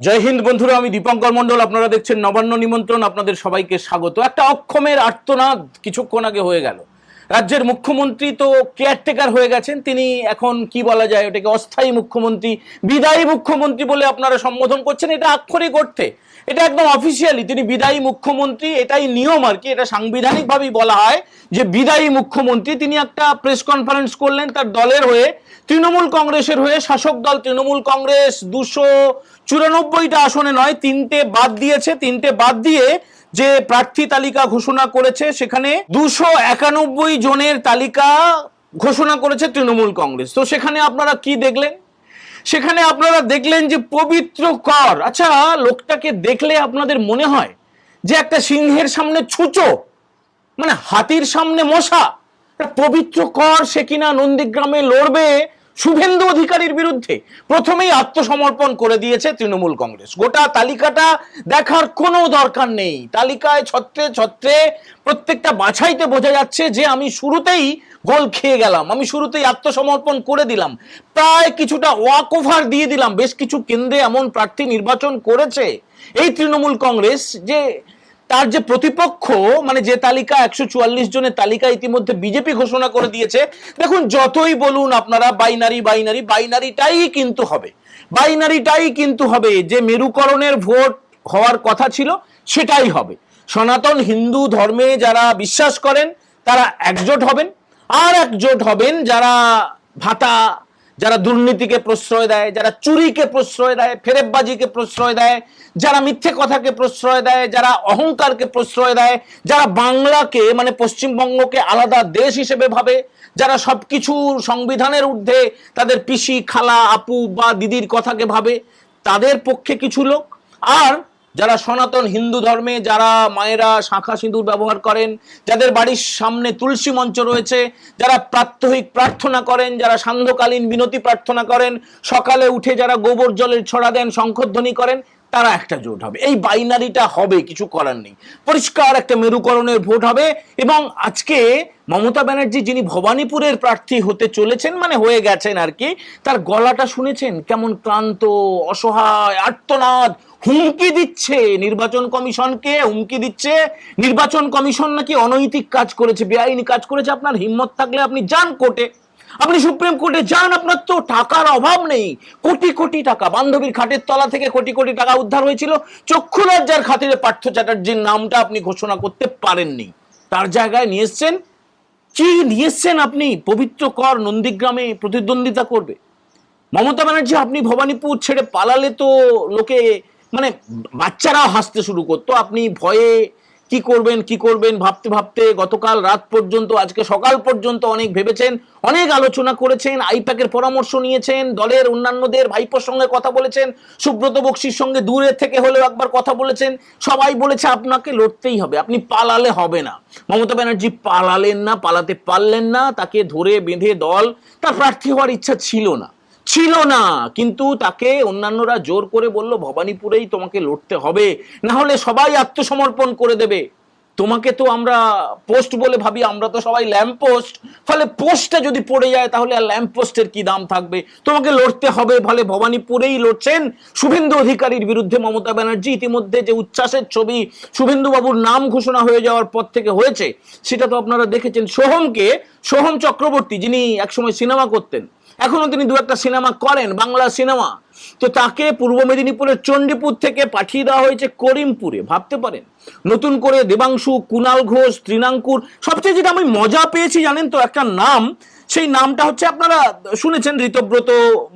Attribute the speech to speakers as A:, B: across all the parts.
A: জয় হিন্দ বন্ধুরা, আমি দীপঙ্কর মন্ডল। আপনারা দেখছেন নবান্ন নিমন্ত্রণ। আপনাদের সবাইকে স্বাগত। একটা অক্ষমের আর্তনাদ কিছুক্ষণ আগে হয়ে গেল। রাজ্যের মুখ্যমন্ত্রী তো কেয়ারটেকার হয়ে গেছেন, তিনি এখন কি বলা যায়, ওটাকে অস্থায়ী মুখ্যমন্ত্রী, বিদায়ী মুখ্যমন্ত্রী বলে আপনারা সম্বোধন করছেন। এটা আক্ষরিক অর্থে, এটা একদম অফিসিয়ালি তিনি বিদায়ী মুখ্যমন্ত্রী, এটাই নিয়ম আর কি। এটা সাংবিধানিকভাবেই বলা হয় যে বিদায়ী মুখ্যমন্ত্রী। তিনি একটা প্রেস কনফারেন্স করলেন তার দলের হয়ে, তৃণমূল কংগ্রেসের হয়ে। শাসক দল তৃণমূল কংগ্রেস 294টা আসনে নয়, 3টে বাদ দিয়েছে। 3টে বাদ দিয়ে যে প্রার্থী তালিকা ঘোষণা করেছে, সেখানে 291 জনের তালিকা ঘোষণা করেছে তৃণমূল কংগ্রেস। তো সেখানে আপনারা কি দেখলেন? সেখানে আপনারা দেখলেন যে পবিত্র কর। আচ্ছা, লোকটাকে দেখলে আপনাদের মনে হয় যে একটা সিংহের সামনে ছুঁচো, মানে হাতির সামনে মশা। পবিত্র কর সে কিনা নন্দীগ্রামে লড়বে শুভেন্দু অধিকারীর বিরুদ্ধে। প্রথমেই আত্মসমর্পণ করে দিয়েছে তৃণমূল কংগ্রেস। গোটা তালিকাটা দেখার কোনো দরকার নেই। তালিকায় ছত্রে ছত্রে প্রত্যেকটা বাছাইতে বোঝা যাচ্ছে যে আমি শুরুতেই গোল খেয়ে গেলাম, আমি শুরুতেই আত্মসমর্পণ করে দিলাম, প্রায় কিছুটা ওয়াক ওভার দিয়ে দিলাম। বেশ কিছু কেন্দ্রে এমন প্রার্থী নির্বাচন করেছে এই তৃণমূল কংগ্রেস যে তার যে প্রতিপক্ষ, মানে যে তালিকা 144 জনের তালিকা ইতিমধ্যে বিজেপি ঘোষণা করে দিয়েছে। দেখুন, যতই বলুন আপনারা বাইনারি বাইনারি, বাইনারিটাই কিন্তু হবে, বাইনারিটাই কিন্তু হবে। যে মেরুকরণের ভোট হওয়ার কথা ছিল সেটাই হবে। সনাতন হিন্দু ধর্মে যারা বিশ্বাস করেন তারা একজোট হবেন, আর একজোট হবেন যারা ভাতা, যারা দুর্নীতিকে প্রশ্রয় দেয়, যারা চুরিকে প্রশ্রয় দেয়, ফেরেববাজিকে প্রশ্রয় দেয়, যারা মিথ্যে কথাকে প্রশ্রয় দেয়, যারা অহংকারকে প্রশ্রয় দেয়, যারা বাংলাকে মানে পশ্চিমবঙ্গকে আলাদা দেশ হিসেবে ভাবে, যারা সবকিছু সংবিধানের ঊর্ধ্বে তাদের পিসি, খালা, আপু বা দিদির কথাকে ভাবে, তাদের পক্ষে কিছু লোক। আর যারা সনাতন হিন্দু ধর্মে, যারা মায়েরা শাঁখা সিঁদুর ব্যবহার করেন, যাদের বাড়ির সামনে তুলসী মঞ্চ রয়েছে, যারা প্রাত্যহিক প্রার্থনা করেন, যারা সান্ধ্যকালীন বিনতি প্রার্থনা করেন, সকালে উঠে যারা গোবর জলের ছড়া দেন, শঙ্খধ্বনি করেন, তারা একটা জোট হবে। এই বাইনারিটা হবে, কিছু করার নেই। পরিষ্কার একটা মেরুকরণের ভোট হবে। এবং আজকে মমতা ব্যানার্জি, যিনি ভবানীপুরের প্রার্থী হতে চলেছেন, মানে হয়ে গেছেন আর কি, তার গলাটা শুনেছেন কেমন ক্লান্ত, অসহায়, আর্তনাদ। হুমকি দিচ্ছে নির্বাচন কমিশনকে, হুমকি দিচ্ছে নির্বাচন কমিশন নাকি অনৈতিক কাজ করেছে, বেআইনি কাজ করেছে। আপনার হিম্মত থাকলে আপনি যান কোর্টে, আপনি সুপ্রিম কোর্টে যান। আপনার তো টাকার অভাব নেই, কোটি কোটি টাকা। বান্ধবীর খাটের তলা থেকে কোটি কোটি টাকা উদ্ধার হয়েছিল, চক্ষু লজ্জার খাতিরে পার্থ চ্যাটার্জির নামটা আপনি ঘোষণা করতে পারেননি, তার জায়গায় নিয়ে এসছেন। কি নিয়ে এসছেন আপনি? পবিত্র কর নন্দীগ্রামে প্রতিদ্বন্দ্বিতা করবে। মমতা ব্যানার্জি, আপনি ভবানীপুর ছেড়ে পালালে তো লোকে, মানে বাচ্চারাও হাসতে শুরু করতো। আপনি ভয়ে কি করবেন কি করবেন ভাবতে ভাবতে গতকাল রাত পর্যন্ত, আজকে সকাল পর্যন্ত অনেক ভেবেছেন, অনেক আলোচনা করেছেন, আইপ্যাকের পরামর্শ নিয়েছেন, দলের অন্যান্যদের, ভাইপোর সঙ্গে কথা বলেছেন, সুব্রত বক্সির সঙ্গে দূরে থেকে হলেও একবার কথা বলেছেন। সবাই বলেছে আপনাকে লড়তেই হবে, আপনি পালালে হবে না। মমতা ব্যানার্জি পালালেন না, পালাতে পারলেন না। তাকে ধরে বেঁধে দল, তার প্রার্থী হওয়ার ইচ্ছা ছিল না, কিন্তু তাকে অন্যান্যরা জোর করে বলল ভবানীপুরেই তোমাকে লড়তে হবে, না হলে সবাই আত্মসমর্পণ করে দেবে। তোমাকে তো আমরা পোস্ট বলে ভাবি, আমরা তো সবাই ল্যাম্প পোস্ট, ফলে পোস্টটা যদি পড়ে যায় তাহলে আর ল্যাম্প পোস্টের কি দাম থাকবে? তোমাকে লড়তে হবে। ফলে ভবানীপুরেই লড়ছেন শুভেন্দু অধিকারীর বিরুদ্ধে মমতা ব্যানার্জি। ইতিমধ্যে যে উচ্ছ্বাসের ছবি শুভেন্দু বাবুর নাম ঘোষণা হয়ে যাওয়ার পর থেকে হয়েছে, সেটা তো আপনারা দেখেছেন। সোহম চক্রবর্তী, যিনি একসময় সিনেমা করতেন, এখনো তিনি দু একটা সিনেমা করেন, বাংলা সিনেমা, তো তাকে পূর্ব মেদিনীপুরের চণ্ডীপুর থেকে পাঠিয়ে দেওয়া হয়েছে করিমপুরে। ভাবতে পারেন, নতুন করে দেবাংশু, কুণাল ঘোষ, তৃণাঙ্কুর। সবচেয়ে যেটা আমি মজা পেয়েছি জানেন তো, একটা নাম, সেই নামটা হচ্ছে, আপনারা শুনেছেন, ঋতব্রত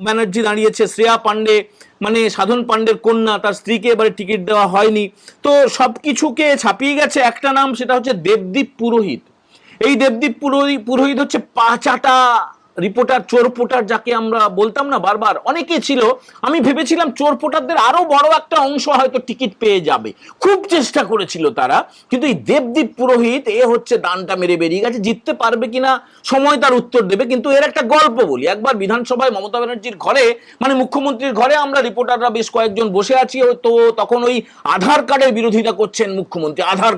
A: ব্যানার্জি দাঁড়িয়েছে, শ্রেয়া পাণ্ডে মানে সাধন পাণ্ডের কন্যা, তার স্ত্রীকে এবারে টিকিট দেওয়া হয়নি। তো সবকিছুকে ছাপিয়ে গেছে একটা নাম, সেটা হচ্ছে দেবদীপ পুরোহিত। এই দেবদীপ পুরোহিত হচ্ছে পাঁচাটা রিপোর্টার, চোর পোটার যাকে আমরা বলতাম না বারবার, অনেকে ছিল। আমি ভেবেছিলাম চোর পোটারদের আরো বড় একটা অংশ হয়তো টিকিট পেয়ে যাবে, খুব চেষ্টা করেছিল তারা। কিন্তু এই দেবদীপ পুরোহিত, এ হচ্ছে দানটা মেরে বেরিয়ে গেছে। জিততে পারবে কিনা সময় তার উত্তর দেবে। কিন্তু এর একটা গল্প বলি। একবার বিধানসভায় মমতা ব্যানার্জির ঘরে, মানে মুখ্যমন্ত্রীর ঘরে, আমরা রিপোর্টাররা বেশ কয়েকজন বসে আছি। তো তখন ওই আধার কার্ডের বিরোধিতা করছেন মুখ্যমন্ত্রী। আধার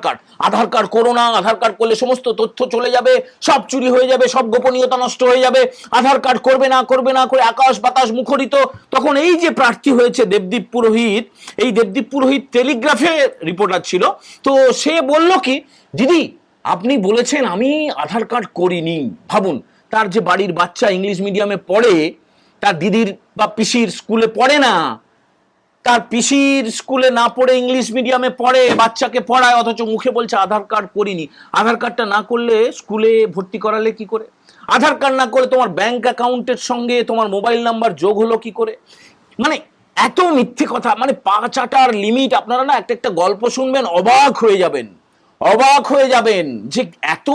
A: কার্ড করো না, আধার কার্ড করলে সমস্ত তথ্য চলে যাবে, সব চুরি হয়ে যাবে, সব গোপনীয়তা নষ্ট হয়ে যাবে। আধার কার্ড করবে না করবে না করে আকাশ বাতাস মুখরিত। তখন এই যে প্রার্থী হয়েছে দেবদীপ পুরোহিত, এই দেবদীপ পুরোহিত টেলিগ্রাফে রিপোর্টার ছিল, তো সে বলল কি, দিদি আপনি বলেছেন আমি আধার কার্ড করিনি। ভাবুন, তার যে বাড়ির বাচ্চা ইংলিশ মিডিয়ামে পড়ে, তার দিদির বা পিসির স্কুলে পড়ে না, তার পিসির স্কুলে না পড়ে ইংলিশ মিডিয়ামে পড়ে, বাচ্চাকে পড়ায়, অথচ মুখে বলছে আধার কার্ড করিনি। আধার কার্ডটা না করলে স্কুলে ভর্তি করালে কি করে? আধার কার্ড না করে তোমার ব্যাংক অ্যাকাউন্টের সঙ্গে তোমার মোবাইল নাম্বার যোগ হলো কি করে? মানে এত মিথ্যে কথা, মানে 5 লিমিট। আপনারা না একটা একটা গল্প শুনবেন, অবাক হয়ে যাবেন, অবাক হয়ে যাবেন যে এত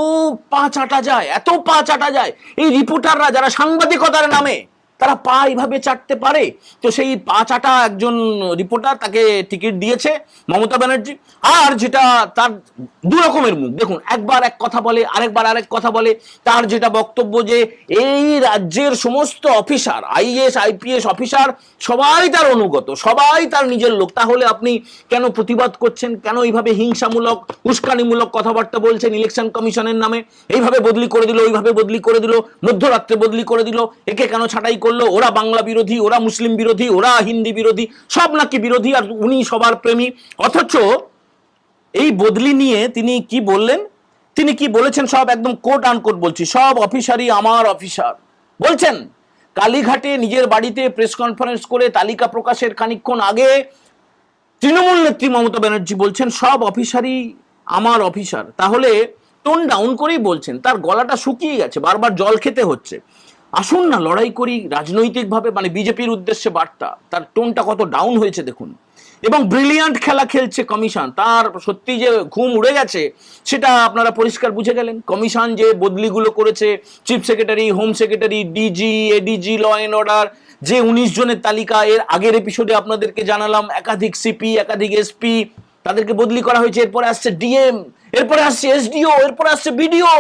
A: 5 যায়, এত 5 যায়। এই রিপোর্টাররা যারা সাংবাদিকতার নামে তারা এইভাবে চাটতে পারে। তো সেই 5 একজন রিপোর্টার, তাকে টিকিট দিয়েছে মমতা ব্যানার্জি। আর যেটা তার দু রকমের মুখ দেখুন, একবার এক কথা বলে, আরেকবার আরেক কথা বলে। তার যেটা বক্তব্য যে এই রাজ্যের সমস্ত অফিসার, আইএএস আইপিএস অফিসার সবাই তার অনুগত, সবাই তার নিজের লোক, তাহলে আপনি কেন প্রতিবাদ করছেন, কেন এইভাবে হিংসামূলক উস্কানিমূলক কথাবার্তা বলছেন ইলেকশন কমিশনের নামে? এইভাবে বদলি করে দিল, ওইভাবে বদলি করে দিল, মধ্যরাত্রে বদলি করে দিল, একে কেন ছাঁটাই করলো? ওরা বাংলা বিরোধী, ওরা মুসলিম বিরোধী, ওরা হিন্দি বিরোধী, সব নাকি বিরোধী, আর উনি সবার প্রেমী। অথচ এই বদলি নিয়ে তিনি কি বললেন, তিনি কি বলেছেন, সব একদম কোট আনকোট বলছি, সব অফিসারই আমার অফিসার বলছেন। কালীঘাটে নিজের বাড়িতে প্রেস কনফারেন্স করে তালিকা প্রকাশের খানিকক্ষণ আগে তৃণমূল নেত্রী মমতা ব্যানার্জি বলছেন সব অফিসারই আমার অফিসার। তাহলে টোন ডাউন করেই বলছেন, তার গলাটা শুকিয়ে গেছে, বারবার জল খেতে হচ্ছে। আসুন না লড়াই করি রাজনৈতিকভাবে, মানে বিজেপির উদ্দেশ্যে বার্তা। তার টোনটা কত ডাউন হয়েছে দেখুন। এবং ব্রিলিয়ান্ট খেলা খেলছে কমিশন, তার সত্যি যে ঘুম উড়ে গেছে সেটা আপনারা পরিষ্কার বুঝে গেলেন। কমিশন যে বদলিগুলো করেছে, chief secretary, home secretary, DG, ADG, law and order, যে 19 জনের তালিকা এর আগের এপিসোডে আপনাদেরকে জানালাম, একাধিক সিপি, একাধিক এসপি, তাদেরকে বদলি করা হয়েছে। এরপরে আসছে ডিএম, এরপরে আসছে এসডিও, এরপরে আসছে বিডিও।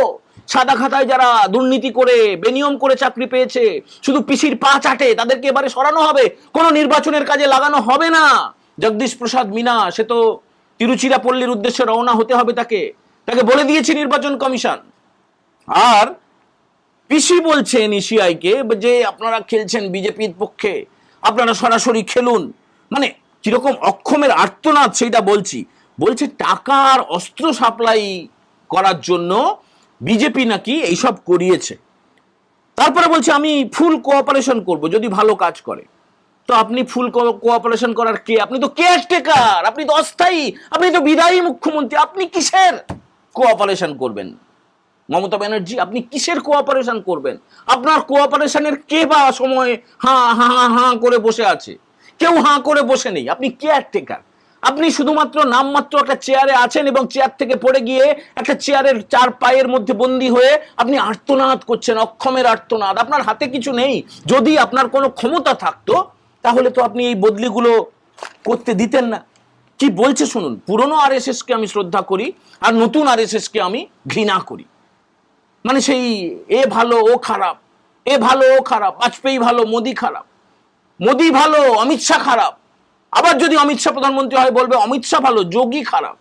A: সাদা খাতায় যারা দুর্নীতি করে বেনিয়ম করে চাকরি পেয়েছে, শুধু পিসির পা চাটে, তাদেরকে এবারে সরানো হবে, কোনো নির্বাচনের কাজে লাগানো হবে না। জগদীশ প্রসাদ মিনা, সে তো তিরুচিরাপল্লীর উদ্দেশ্যে রওনা হতে হবে, তাকে বলে দিয়েছে নির্বাচন কমিশন। আর পিসি বলছেন ইসিআইকে যে আপনারা খেলছেন বিজেপির পক্ষে, আপনারা সরাসরি খেলুন। মানে কিরকম অক্ষমের আর্তনাদ সেইটা বলছি। বলছে টাকার অস্ত্র সাপ্লাই করার জন্য বিজেপি নাকি এইসব করিয়েছে। তারপরে বলছে আমি ফুল কোঅপারেশন করব যদি ভালো কাজ করে। তো আপনি ফুল কোঅপারেশন করার কে? আপনি তো কেয়ারটেকার, আপনি তো অস্থায়ী, আপনি তো বিদায়ী মুখ্যমন্ত্রী। আপনি কিসের কোঅপারেশন করবেন মমতা ব্যানার্জি? আপনি কিসের কোঅপারেশন করবেন? আপনার কোঅপারেশনের কে বা সময় হাঁ হাঁ হাঁ করে বসে আছে? কেউ হাঁ করে বসে নেই। আপনি কেয়ারটেকার, আপনি শুধুমাত্র নামমাত্র একটা চেয়ারে আছেন এবং চেয়ার থেকে পড়ে গিয়ে একটা চেয়ারের 4 পায়ের মধ্যে বন্দী হয়ে আপনি আর্তনাদ করছেন, অক্ষমের আর্তনাদ। আপনার হাতে কিছু নেই। যদি আপনার কোনো ক্ষমতা থাকতো তাহলে তো আপনি এই বদলিগুলো করতে দিতেন না। কি বলছে শুনুন। পুরনো আরএসএস কে আমি শ্রদ্ধা করি, আর নতুন আরএসএস কে আমি ঘৃণা করি। মানে সেই এ ভালো ও খারাপ, এ ভালো ও খারাপ, বাজপেয়ী ভালো মোদি খারাপ, মোদি ভালো অমিত শাহ খারাপ। আবার যদি অমিত শাহ প্রধানমন্ত্রী হয় বলবে অমিত শাহ ভালো, যোগী খারাপ।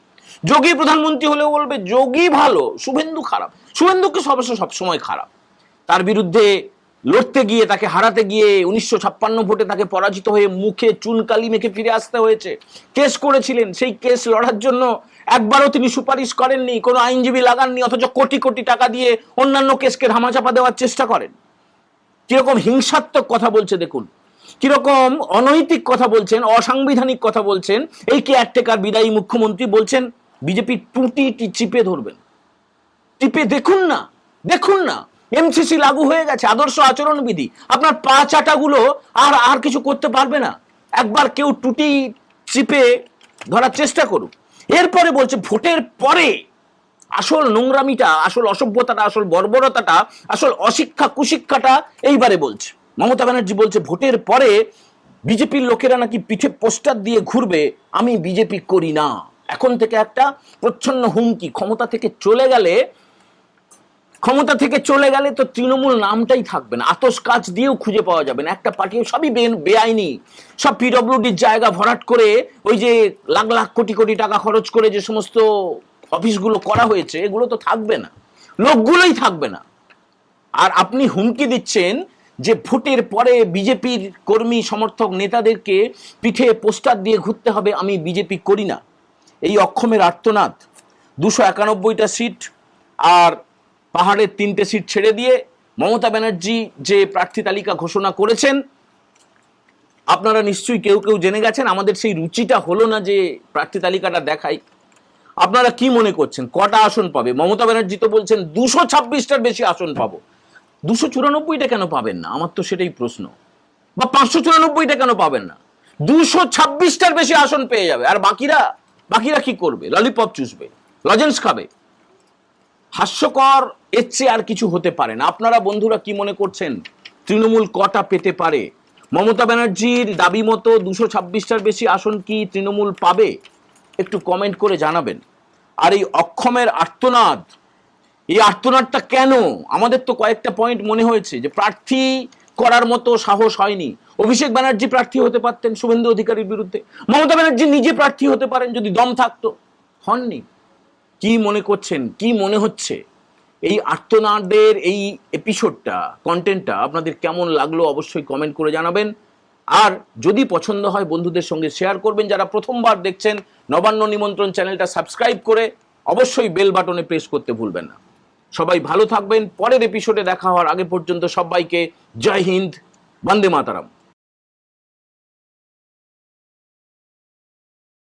A: যোগী প্রধানমন্ত্রী হলেও বলবে যোগী ভালো, শুভেন্দু খারাপ। শুভেন্দুকে সবসময় খারাপ। তার বিরুদ্ধে লড়তে গিয়ে, তাকে হারাতে গিয়ে 1956 ভোটে তাকে পরাজিত হয়ে মুখে চুনকালি মেখে ফিরে আসতে হয়েছে। কেস করেছিলেন, সেই কেস লড়ার জন্য একবারও তিনি সুপারিশ করেননি, কোনো আইনজীবী লাগাননি, অথচ কোটি কোটি টাকা দিয়ে অন্যান্য কেসকে ধামাচাপা দেওয়ার চেষ্টা করেন। কিরকম হিংসাত্মক কথা বলছে দেখুন, কিরকম অনৈতিক কথা বলছেন, অসাংবিধানিক কথা বলছেন। এই কেয়ারটেকার বিদায়ী মুখ্যমন্ত্রী বলছেন বিজেপি টুটি চিপে ধরবেন। টিপে দেখুন না, দেখুন না, এমসিসি লাগু হয়ে গেছে, আদর্শ আচরণবিধি। আপনার পা চাটাগুলো আর কিছু করতে পারবে না। একবার কেউ টুটি চিপে ধরার চেষ্টা করুক। এরপরে বলছে ভোটের পরে আসল নোংরামিটা, আসল অসভ্যতাটা, আসল বর্বরতাটা, আসল অশিক্ষা কুশিক্ষাটা এইবারে বলছে মমতা ব্যানার্জি। বলছে ভোটের পরে বিজেপির লোকেরা নাকি পিঠে পোস্টার দিয়ে ঘুরবে আমি বিজেপি করি না। এখন থেকে একটা প্রচ্ছন্ন হুমকি। ক্ষমতা থেকে চলে গেলে তো তৃণমূল নামটাই থাকবে না, আতস কাজ দিয়েও খুঁজে পাওয়া যাবে না। একটা পার্টি সবই বেআইনি, সব পিডব্লিউডির জায়গা ভরাট করে, ওই যে লাখ লাখ কোটি কোটি টাকা খরচ করে যে সমস্ত অফিসগুলো করা হয়েছে, এগুলো তো থাকবে না, লোকগুলোই থাকবে না। আর আপনি হুমকি দিচ্ছেন যে ভোটের পরে বিজেপির কর্মী সমর্থক নেতাদেরকে পিঠে পোস্টার দিয়ে ঘুরতে হবে, আমি বিজেপি করি না। এই অক্ষমের আর্তনাদ, 291টা সিট আর পাহাড়ের 3টে সিট ছেড়ে দিয়ে মমতা ব্যানার্জি যে প্রার্থী তালিকা ঘোষণা করেছেন, আপনারা নিশ্চয়ই কেউ কেউ জেনে গেছেন। আমাদের সেই রুচিটা হলো না যে প্রার্থী তালিকাটা দেখাই। আপনারা কি মনে করছেন কটা আসন পাবে? মমতা ব্যানার্জি তো বলছেন 226টার বেশি আসন পাবো। 294টা কেন পাবেন না? আমার তো সেটাই প্রশ্ন। বা 594টা কেন পাবেন না? 226টার বেশি আসন পেয়ে যাবে। আর বাকিরা কি করবে? ললিপপ চুষবে, লজেন্স খাবে। হাস্যকর, এর চেয়ে আর কিছু হতে পারে না। আপনারা বন্ধুরা কি মনে করছেন তৃণমূল কটা পেতে পারে? মমতা ব্যানার্জির দাবি মতো 226টার বেশি আসন কি তৃণমূল পাবে? একটু কমেন্ট করে জানাবেন। আর এই অক্ষমের আর্তনাদ, এই আর্তনাদটা কেন? আমাদের তো কয়েকটা পয়েন্ট মনে হয়েছে যে প্রার্থী করার মতো সাহস হয়নি। অভিষেক ব্যানার্জি প্রার্থী হতে পারতেন শুভেন্দু অধিকারীর বিরুদ্ধে, মমতা ব্যানার্জি নিজে প্রার্থী হতে পারেন যদি দম থাকতো, হননি। কি মনে করছেন, কি মনে হচ্ছে এই আর্তনাদের এই এপিসোডটা, কন্টেন্টটা আপনাদের কেমন লাগলো অবশ্যই কমেন্ট করে জানাবেন। আর যদি পছন্দ হয় বন্ধুদের সঙ্গে শেয়ার করবেন। যারা প্রথমবার দেখছেন, নবান্ন নিমন্ত্রণ চ্যানেলটা সাবস্ক্রাইব করে অবশ্যই বেল বাটনে প্রেস করতে ভুলবেন না। সবাই ভালো থাকবেন। পরের এপিসোডে দেখা হওয়ার আগে পর্যন্ত সবাইকে জয় হিন্দ, বন্দে মাতারাম।